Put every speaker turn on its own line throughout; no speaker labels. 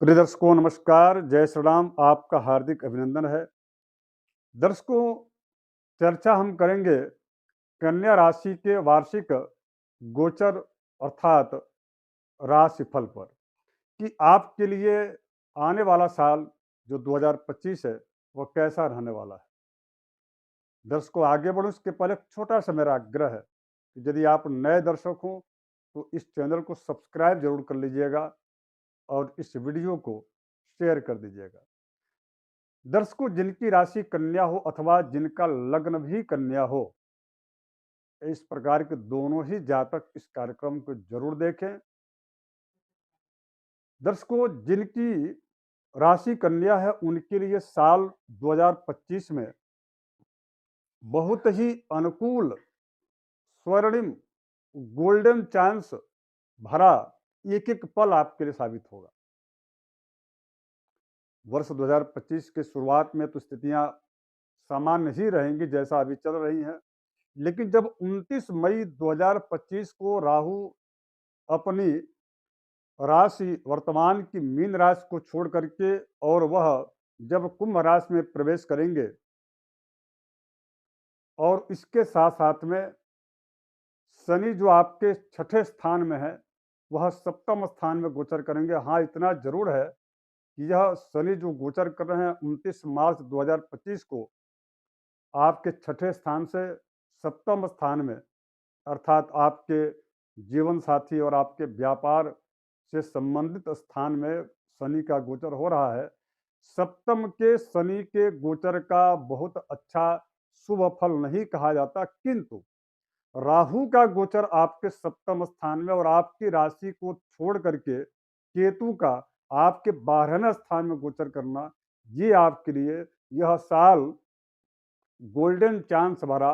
प्रिय दर्शकों नमस्कार, जय श्री राम, आपका हार्दिक अभिनंदन है। दर्शकों, चर्चा हम करेंगे कन्या राशि के वार्षिक गोचर अर्थात राशिफल पर कि आपके लिए आने वाला साल जो 2025 है, वह कैसा रहने वाला है। दर्शकों, आगे बढ़ूँ उसके पहले एक छोटा-सा मेरा आग्रह है कि यदि आप नए दर्शक हों, तो इस चैनल को सब्सक्राइब ज़रूर कर लीजिएगा और इस वीडियो को शेयर कर दीजिएगा। दर्शकों, जिनकी राशि कन्या हो अथवा जिनका लग्न भी कन्या हो, इस प्रकार के दोनों ही जातक इस कार्यक्रम को जरूर देखें। दर्शकों, जिनकी राशि कन्या है उनके लिए साल 2025 में बहुत ही अनुकूल, स्वर्णिम, गोल्डन चांस भरा एक एक पल आपके लिए साबित होगा। वर्ष 2025 के शुरुआत में तो स्थितियां सामान्य ही रहेंगी जैसा अभी चल रही हैं, लेकिन जब 29 मई 2025 को राहु अपनी राशि वर्तमान की मीन राशि को छोड़ करके और वह जब कुंभ राशि में प्रवेश करेंगे और इसके साथ साथ में शनि जो आपके छठे स्थान में है वह सप्तम स्थान में गोचर करेंगे। हाँ, इतना जरूर है कि यह शनि जो गोचर कर रहे हैं 29 मार्च 2025 को आपके छठे स्थान से सप्तम स्थान में अर्थात आपके जीवन साथी और आपके व्यापार से संबंधित स्थान में शनि का गोचर हो रहा है। सप्तम के शनि के गोचर का बहुत अच्छा शुभ फल नहीं कहा जाता, किंतु राहु का गोचर आपके सप्तम स्थान में और आपकी राशि को छोड़ करके केतु का आपके 12वें स्थान में गोचर करना, ये आपके लिए यह साल गोल्डन चांस भरा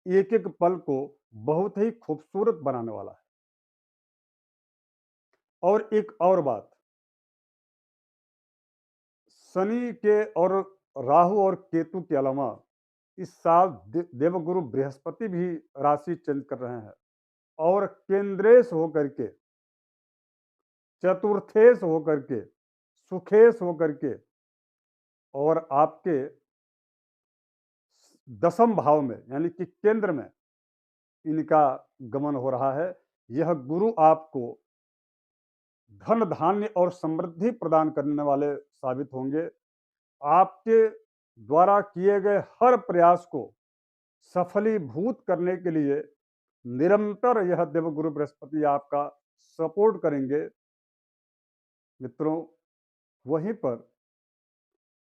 एक एक पल को बहुत ही खूबसूरत बनाने वाला है। और एक और बात, शनि के और राहु और केतु के अलावा इस साल देवगुरु बृहस्पति भी राशि चेंज कर रहे हैं और केंद्रेश होकर के, चतुर्थेश होकर के, सुखेश होकर के और आपके दसम भाव में यानी कि केंद्र में इनका गमन हो रहा है। यह गुरु आपको धन धान्य और समृद्धि प्रदान करने वाले साबित होंगे। आपके द्वारा किए गए हर प्रयास को सफलीभूत करने के लिए निरंतर यह देवगुरु बृहस्पति आपका सपोर्ट करेंगे। मित्रों, वहीं पर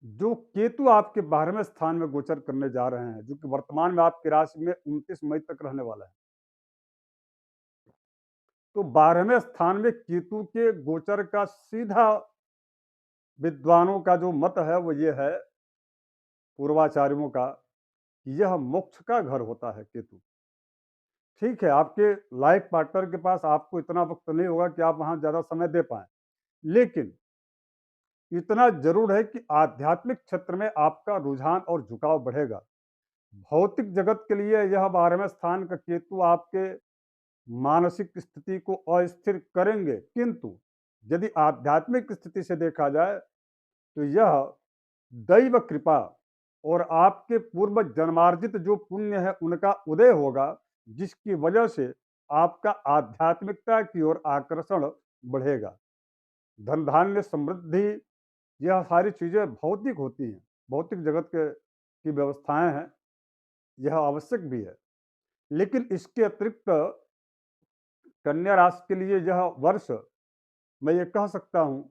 जो केतु आपके 12वें स्थान में गोचर करने जा रहे हैं, जो कि वर्तमान में आपकी राशि में 29 मई तक रहने वाला है, तो 12वें स्थान में केतु के गोचर का सीधा विद्वानों का जो मत है वो ये है, पूर्वाचार्यों का, कि यह मोक्ष का घर होता है केतु। ठीक है, आपके लाइफ पार्टनर के पास आपको इतना वक्त नहीं होगा कि आप वहां ज्यादा समय दे पाए, लेकिन इतना जरूर है कि आध्यात्मिक क्षेत्र में आपका रुझान और झुकाव बढ़ेगा। भौतिक जगत के लिए यह 12वें स्थान का केतु आपके मानसिक स्थिति को अस्थिर करेंगे, किंतु यदि आध्यात्मिक स्थिति से देखा जाए तो यह दैव कृपा और आपके पूर्व जन्मार्जित जो पुण्य है उनका उदय होगा, जिसकी वजह से आपका आध्यात्मिकता की ओर आकर्षण बढ़ेगा। धन धान्य समृद्धि, यह सारी चीजें भौतिक होती हैं, भौतिक जगत के की व्यवस्थाएं हैं, यह आवश्यक भी है। लेकिन इसके अतिरिक्त कन्या राशि के लिए यह वर्ष, मैं ये कह सकता हूं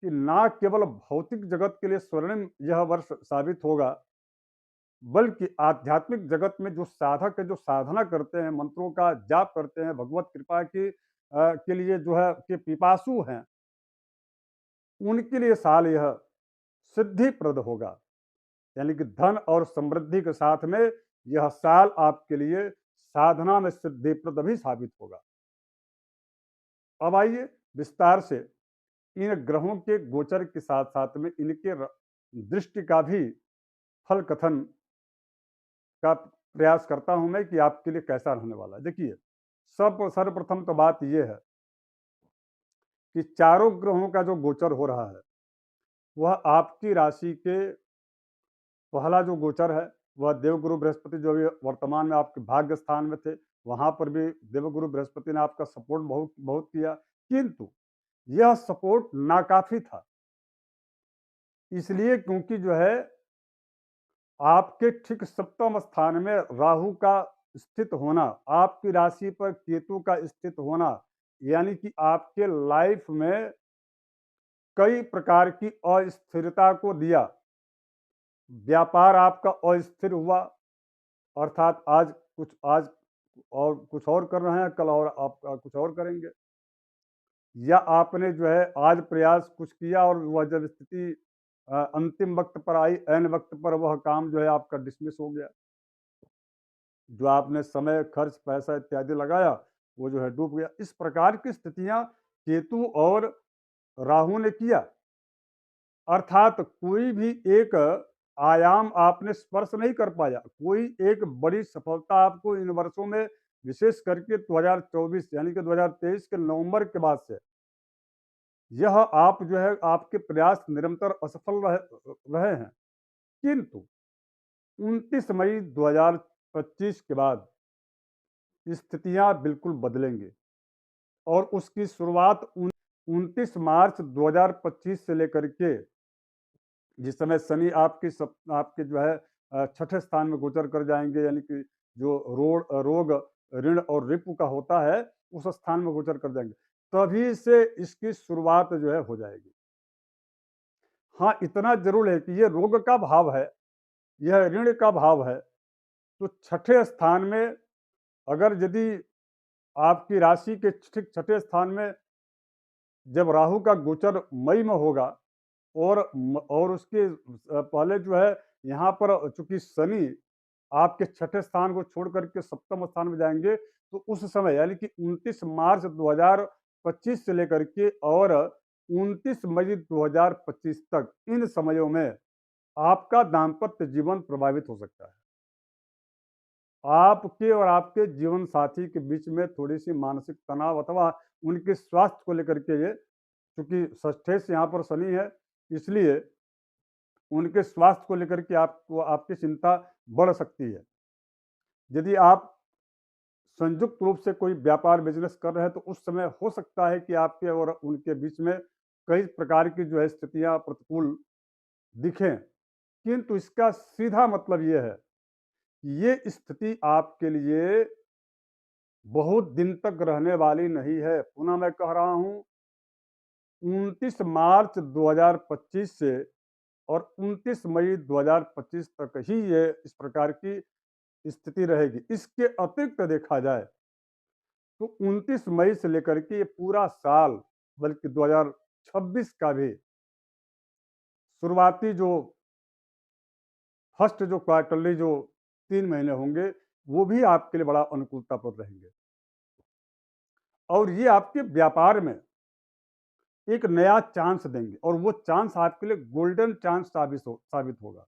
कि ना केवल भौतिक जगत के लिए स्वर्णिम यह वर्ष साबित होगा, बल्कि आध्यात्मिक जगत में जो साधक है, जो साधना करते हैं, मंत्रों का जाप करते हैं, भगवत कृपा की के लिए जो है कि पिपासु हैं, उनके लिए साल यह सिद्धिप्रद होगा। यानी कि धन और समृद्धि के साथ में यह साल आपके लिए साधना में सिद्धिप्रद भी साबित होगा। अब आइए विस्तार से इन ग्रहों के गोचर के साथ साथ में इनके दृष्टि का भी फल कथन का प्रयास करता हूं मैं कि आपके लिए कैसा रहने वाला है। देखिए, सर्वप्रथम तो बात यह है कि चारों ग्रहों का जो गोचर हो रहा है, वह आपकी राशि के पहला जो गोचर है, वह देवगुरु बृहस्पति जो अभी वर्तमान में आपके भाग्य स्थान में थे, वहाँ पर भी देवगुरु बृहस्पति ने आपका सपोर्ट बहुत बहुत किया, किंतु यह सपोर्ट नाकाफ़ी था। इसलिए क्योंकि जो है आपके ठीक सप्तम स्थान में राहु का स्थित होना, आपकी राशि पर केतु का स्थित होना, यानी कि आपके लाइफ में कई प्रकार की अस्थिरता को दिया। व्यापार आपका अस्थिर हुआ, अर्थात आज कुछ और कर रहे हैं, कल और आप कुछ और करेंगे, या आपने जो है आज प्रयास कुछ किया और वह जब स्थिति अंतिम वक्त पर आई, ऐन वक्त पर वह काम जो है आपका डिसमिस हो गया। जो आपने समय, खर्च, पैसा इत्यादि लगाया, वो जो है डूब गया। इस प्रकार की स्थितियां केतु और राहु ने किया, अर्थात कोई भी एक आयाम आपने स्पर्श नहीं कर पाया। कोई एक बड़ी सफलता आपको इन वर्षों में, विशेष करके 2024 यानी कि 2023 के नवंबर के बाद से, यह आप जो है आपके प्रयास निरंतर असफल रहे हैं। किंतु 29 मई 2025 के बाद स्थितियां बिल्कुल बदलेंगी और उसकी शुरुआत 29 मार्च 2025 से लेकर के, जिस समय शनि आपके जो है छठे स्थान में गोचर कर जाएंगे, यानी कि जो रोग, ऋण और रिपु का होता है, उस स्थान में गोचर कर जाएंगे, तभी से इसकी शुरुआत जो है हो जाएगी। हाँ, इतना जरूर है कि ये रोग का भाव है, यह ऋण का भाव है, तो छठे स्थान में अगर यदि आपकी राशि के ठीक छठे स्थान में जब राहु का गोचर मई में होगा, और उसके पहले जो है यहाँ पर चूंकि शनि आपके छठे स्थान को छोड़ करके सप्तम स्थान में जाएंगे, तो उस समय यानी कि 29 मार्च 2025 से लेकर के और 29 मई 2025 तक, इन समयों में आपका दाम्पत्य जीवन प्रभावित हो सकता है। आपके और आपके जीवन साथी के बीच में थोड़ी सी मानसिक तनाव अथवा उनके स्वास्थ्य को लेकर के, ये चूंकि षष्ठे से यहाँ पर शनि है, इसलिए उनके स्वास्थ्य को लेकर के आपको आपकी चिंता बढ़ सकती है। यदि आप संयुक्त रूप से कोई व्यापार बिजनेस कर रहे हैं, तो उस समय हो सकता है कि आपके और उनके बीच में कई प्रकार की जो है स्थितियां प्रतिकूल दिखें, किंतु इसका सीधा मतलब ये है कि ये स्थिति आपके लिए बहुत दिन तक रहने वाली नहीं है। पुनः मैं कह रहा हूं, 29 मार्च 2025 से और 29 मई 2025 तक ही ये इस प्रकार की स्थिति रहेगी। इसके अतिरिक्त देखा जाए तो 29 मई से लेकर के ये पूरा साल, बल्कि 2026 का भी शुरुआती जो फर्स्ट जो क्वार्टरली जो 3 महीने होंगे, वो भी आपके लिए बड़ा अनुकूलता पर रहेंगे और ये आपके व्यापार में एक नया चांस देंगे और वो चांस आपके लिए गोल्डन चांस साबित होगा।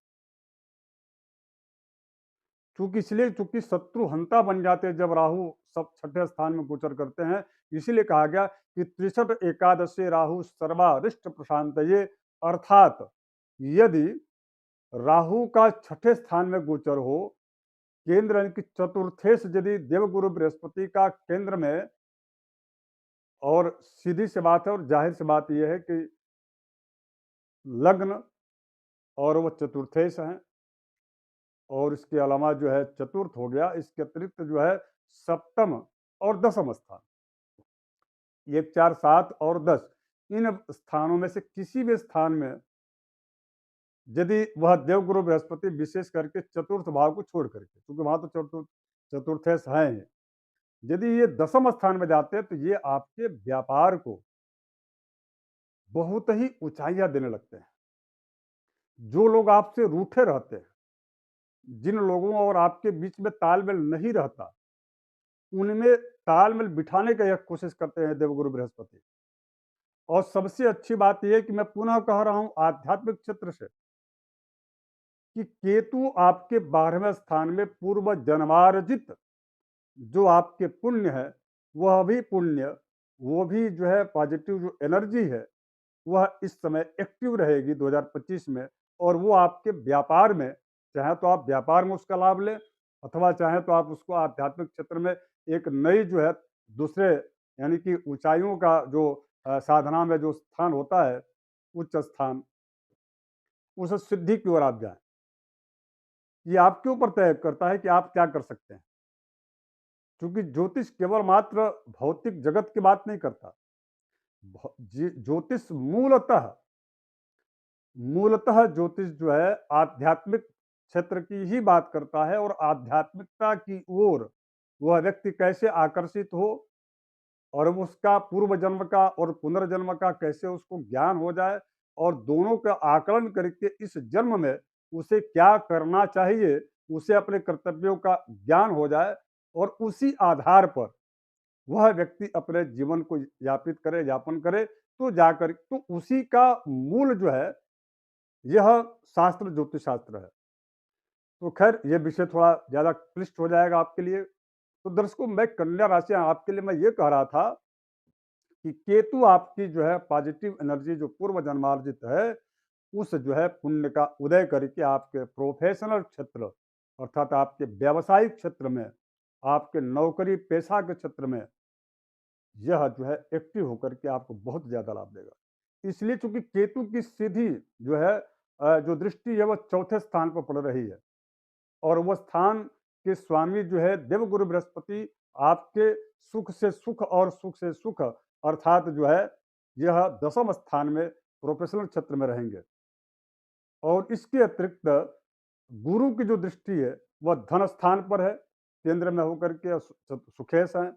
चूंकि शत्रु हंता बन जाते हैं जब राहु सब छठे स्थान में गोचर करते हैं, इसीलिए कहा गया कि 63 एकादशी राहु सर्वारिष्ट प्रशांत, ये अर्थात यदि राहु का छठे स्थान में गोचर हो, केंद्र यानी कि चतुर्थे से यदि देवगुरु बृहस्पति का केंद्र में, और सीधी सी बात है और जाहिर सी बात यह है कि लग्न और वो चतुर्थे से हैं, और इसके अलावा जो है चतुर्थ हो गया, इसके अतिरिक्त जो है सप्तम और दसम स्थान, 1, 4, 7 और 10, इन स्थानों में से किसी भी स्थान में यदि वह देवगुरु बृहस्पति विशेष करके चतुर्थ भाव को छोड़ करके, क्योंकि वहां तो चतुर्थेश है ही, यदि ये दसम स्थान में जाते हैं, तो ये आपके व्यापार को बहुत ही ऊंचाइयां देने लगते हैं। जो लोग आपसे रूठे रहते हैं, जिन लोगों और आपके बीच में तालमेल नहीं रहता, उनमें तालमेल बिठाने की यह कोशिश करते हैं देवगुरु बृहस्पति। और सबसे अच्छी बात यह है कि मैं पुनः कह रहा हूं आध्यात्मिक क्षेत्र से, कि केतु आपके 12वें स्थान में पूर्व जन्मार्जित जो आपके पुण्य है, वह भी पुण्य वो भी जो है पॉजिटिव जो एनर्जी है, वह इस समय एक्टिव रहेगी 2025 में, और वो आपके व्यापार में, चाहे तो आप व्यापार में उसका लाभ लें, अथवा चाहे तो आप उसको आध्यात्मिक क्षेत्र में एक नई जो है दूसरे, यानी कि ऊंचाइयों का जो साधना में जो स्थान होता है, उच्च स्थान, उस सिद्धि की ओर आप जाएं। ये आपके ऊपर तय करता है कि आप क्या कर सकते हैं, क्योंकि ज्योतिष केवल मात्र भौतिक जगत की बात नहीं करता। ज्योतिष मूलतः मूलतः ज्योतिष जो है आध्यात्मिक क्षेत्र की ही बात करता है, और आध्यात्मिकता की ओर वह व्यक्ति कैसे आकर्षित हो, और उसका पूर्व जन्म का और पुनर्जन्म का कैसे उसको ज्ञान हो जाए, और दोनों का आकलन करके इस जन्म में उसे क्या करना चाहिए, उसे अपने कर्तव्यों का ज्ञान हो जाए, और उसी आधार पर वह व्यक्ति अपने जीवन को यापन करे, तो जाकर तो उसी का मूल जो है यह शास्त्र ज्योतिष शास्त्र है। तो खैर ये विषय थोड़ा ज़्यादा क्लिष्ट हो जाएगा आपके लिए। तो दर्शकों, मैं कन्या राशि आपके लिए मैं ये कह रहा था कि केतु आपकी जो है पॉजिटिव एनर्जी जो पूर्व जन्मार्जित है, उस जो है पुण्य का उदय करके आपके प्रोफेशनल क्षेत्र, अर्थात आपके व्यावसायिक क्षेत्र में, आपके नौकरी पेशा के क्षेत्र में यह जो है एक्टिव होकर के आपको बहुत ज़्यादा लाभ देगा। इसलिए चूंकि केतु की सीधी जो है जो दृष्टि है वह चौथे स्थान पर पड़ रही है, और वह स्थान के स्वामी जो है देवगुरु बृहस्पति आपके सुख से सुख और सुख से सुख, अर्थात जो है यह दसम स्थान में प्रोफेशनल क्षेत्र में रहेंगे। और इसके अतिरिक्त गुरु की जो दृष्टि है वह धन स्थान पर है, केंद्र में होकर के सुखेश हैं।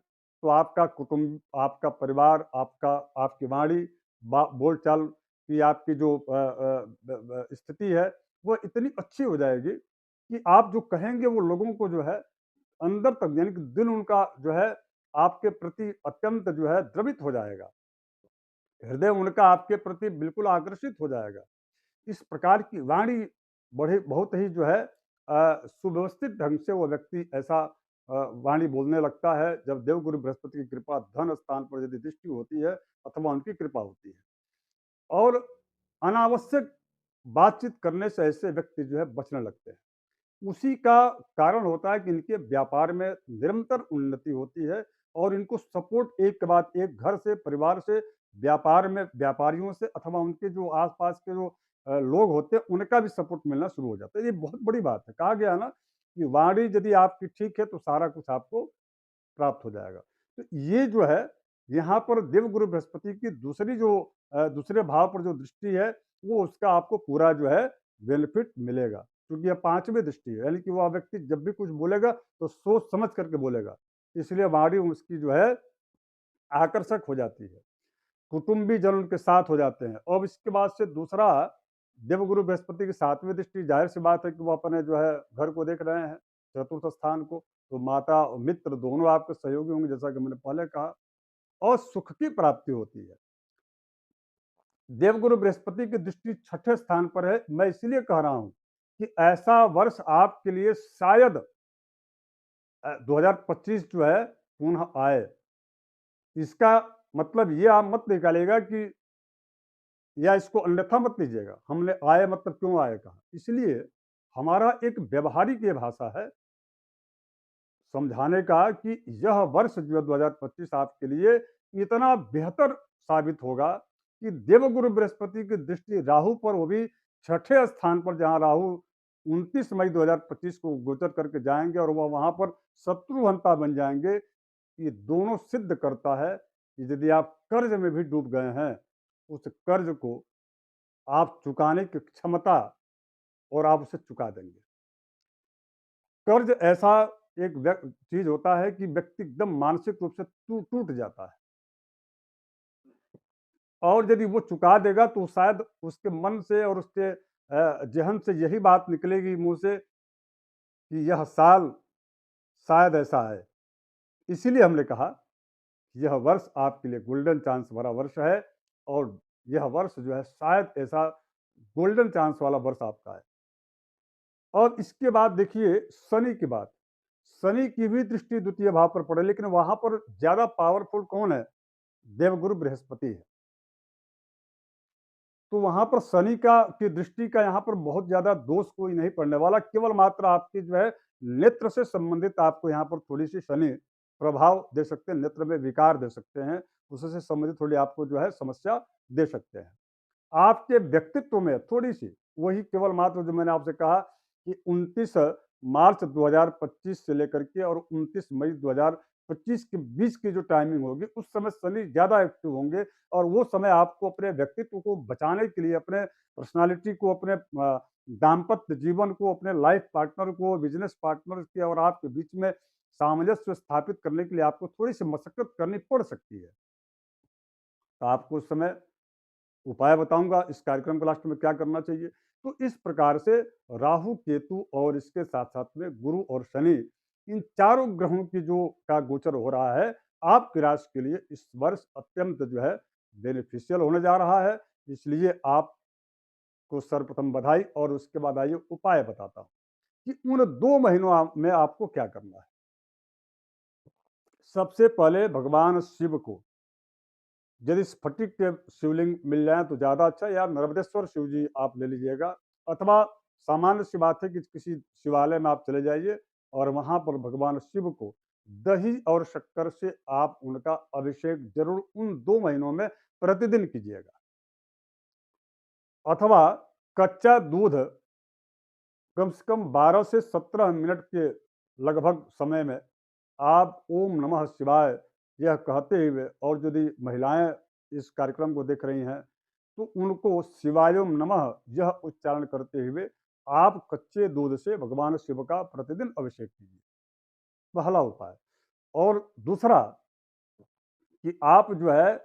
तो आपका कुटुंब, आपका परिवार, आपका आपकी वाणी, बोलचाल की आपकी जो स्थिति है वो इतनी अच्छी हो जाएगी कि आप जो कहेंगे वो लोगों को जो है अंदर तक, यानी कि दिल उनका जो है आपके प्रति अत्यंत जो है द्रवित हो जाएगा, हृदय उनका आपके प्रति बिल्कुल आकर्षित हो जाएगा। इस प्रकार की वाणी बड़े बहुत ही जो है सुव्यवस्थित ढंग से वो व्यक्ति ऐसा वाणी बोलने लगता है जब देवगुरु बृहस्पति की कृपा धन स्थान पर यदि दृष्टि होती है, अथवा उनकी कृपा होती है। और अनावश्यक बातचीत करने से ऐसे व्यक्ति जो है बचने लगते हैं। उसी का कारण होता है कि इनके व्यापार में निरंतर उन्नति होती है, और इनको सपोर्ट एक के बाद एक, घर से, परिवार से, व्यापार में व्यापारियों से, अथवा उनके जो आसपास के जो लोग होते हैं उनका भी सपोर्ट मिलना शुरू हो जाता है। ये बहुत बड़ी बात है। कहा गया ना कि वाणी यदि आपकी ठीक है तो सारा कुछ आपको प्राप्त हो जाएगा। तो ये जो है यहाँ पर देवगुरु बृहस्पति की दूसरी जो दूसरे भाव पर जो दृष्टि है, वो उसका आपको पूरा जो है बेनिफिट मिलेगा, क्योंकि यह पांचवी दृष्टि है, यानी कि वह व्यक्ति जब भी कुछ बोलेगा तो सोच समझ करके बोलेगा, इसलिए वाणी उसकी जो है आकर्षक हो जाती है। कुटुंबी जन उनके साथ हो जाते हैं। और इसके बाद से दूसरा, देवगुरु बृहस्पति की सातवीं दृष्टि, जाहिर सी बात है कि वो अपने जो है घर को देख रहे हैं, चतुर्थ स्थान को, तो माता और मित्र दोनों आपके सहयोगी होंगे, जैसा कि मैंने पहले कहा, और सुख की प्राप्ति होती है। देवगुरु बृहस्पति की दृष्टि छठे स्थान पर है। मैं इसलिए कह रहा हूं कि ऐसा वर्ष आपके लिए शायद 2025 जो है पुनः आए। इसका मतलब ये आप मत निकालिएगा कि, या इसको अन्यथा मत लीजिएगा, हमने आए मतलब क्यों आए कहा। इसलिए हमारा एक व्यवहारिक ये भाषा है समझाने का कि यह वर्ष जो है 2025 आपके लिए इतना बेहतर साबित होगा कि देवगुरु बृहस्पति की दृष्टि राहु पर, वो भी छठे स्थान पर, जहां राहु 29 मई 2025 को गोचर करके जाएंगे और वह वहां पर शत्रुहंता बन जाएंगे। ये दोनों सिद्ध करता है कि यदि आप कर्ज में भी डूब गए हैं, उस कर्ज को आप चुकाने की क्षमता, और आप उसे चुका देंगे। कर्ज ऐसा एक चीज होता है कि व्यक्ति एकदम मानसिक रूप से टूट जाता है, और यदि वो चुका देगा तो शायद उसके मन से और उसके जहन से यही बात निकलेगी मुंह से कि यह साल शायद ऐसा है। इसीलिए हमने कहा यह वर्ष आपके लिए गोल्डन चांस भरा वर्ष है, और यह वर्ष जो है शायद ऐसा गोल्डन चांस वाला वर्ष आपका है। और इसके बाद देखिए शनि की बात। शनि की भी दृष्टि द्वितीय भाव पर पड़े, लेकिन वहां पर ज्यादा पावरफुल कौन है? देवगुरु बृहस्पति है। तो वहाँ पर शनि का की दृष्टि का यहाँ पर बहुत ज़्यादा दोष कोई नहीं पड़ने वाला, केवल मात्र आपकी जो है नेत्र से संबंधित आपको यहाँ पर थोड़ी-सी शनि प्रभाव दे सकते हैं, नेत्र में विकार दे सकते हैं, उससे संबंधित थोड़ी आपको जो है समस्या दे सकते हैं। आपके व्यक्तित्व में थोड़ी-सी वही केवल मात्र जो मैंने आपसे कहा कि 29 मार्च 2025 से लेकर के और 29 मई 2025 के बीच की जो टाइमिंग होगी, उस समय शनि ज़्यादा एक्टिव होंगे और वो समय आपको अपने व्यक्तित्व को बचाने के लिए, अपने पर्सनैलिटी को, अपने दाम्पत्य जीवन को, अपने लाइफ पार्टनर को, बिज़नेस पार्टनर के और आपके बीच में सामंजस्य स्थापित करने के लिए आपको थोड़ी-सी मशक्कत करनी पड़ सकती है। तो आपको उस समय उपाय बताऊँगा, इस कार्यक्रम के लास्ट में क्या करना चाहिए। तो इस प्रकार से राहु, केतु और इसके साथ-साथ में गुरु और शनि, इन चारों ग्रहों की जो का गोचर हो रहा है, आपकी राशि के लिए इस वर्ष अत्यंत जो है बेनिफिशियल होने जा रहा है। इसलिए आपको सर्वप्रथम बधाई और उसके बाद आइए उपाय बताता हूँ कि उन 2 महीनों में आपको क्या करना है। सबसे पहले भगवान शिव को यदि स्फटिक के शिवलिंग मिल जाए तो ज़्यादा अच्छा, या नर्मदेश्वर शिव जी आप ले लीजिएगा, अथवा सामान्य सी बात है कि किसी शिवालय में आप चले जाइए और वहाँ पर भगवान शिव को दही और शक्कर से आप उनका अभिषेक ज़रूर उन 2 महीनों में प्रतिदिन कीजिएगा। अथवा कच्चा दूध कम से कम 12 से 17 मिनट के लगभग समय में आप ओम नमः शिवाय यह कहते हुए, और यदि महिलाएं इस कार्यक्रम को देख रही हैं तो उनको शिवायोम नमः यह उच्चारण करते हुए आप कच्चे दूध से भगवान शिव का प्रतिदिन अभिषेक कीजिए। पहला उपाय। और दूसरा कि आप जो है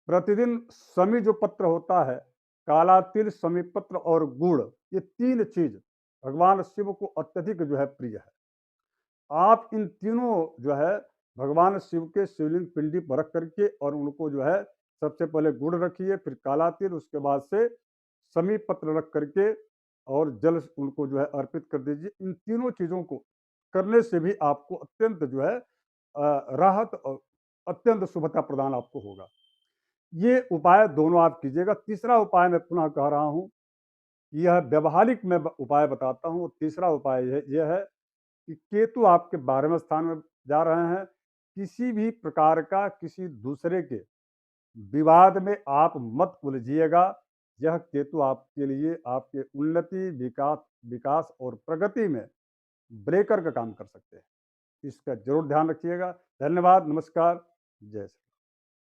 प्रतिदिन समी जो पत्र होता है, काला तिल, समी पत्र और गुड़, ये 3 चीज़ भगवान शिव को अत्यधिक जो है प्रिय है। आप इन तीनों जो है भगवान शिव के शिवलिंग पिंडी पर रख करके और उनको जो है सबसे पहले गुड़ रखिए, फिर काला तिल, उसके बाद से समी पत्र रख करके और जल उनको जो है अर्पित कर दीजिए। इन तीनों चीज़ों को करने से भी आपको अत्यंत जो है राहत और अत्यंत शुभता प्रदान आपको होगा। ये उपाय दोनों आप कीजिएगा। तीसरा उपाय मैं पुनः कह रहा हूँ, यह व्यावहारिक मैं उपाय बताता हूँ। तीसरा उपाय यह है कि केतु आपके 12वें स्थान में जा रहे हैं। किसी भी प्रकार का किसी दूसरे के विवाद में आप मत उलझिएगा। यह केतु आपके लिए आपके उन्नति, विकास और प्रगति में ब्रेकर का काम कर सकते हैं। इसका ज़रूर ध्यान रखिएगा। धन्यवाद, नमस्कार, जय श्री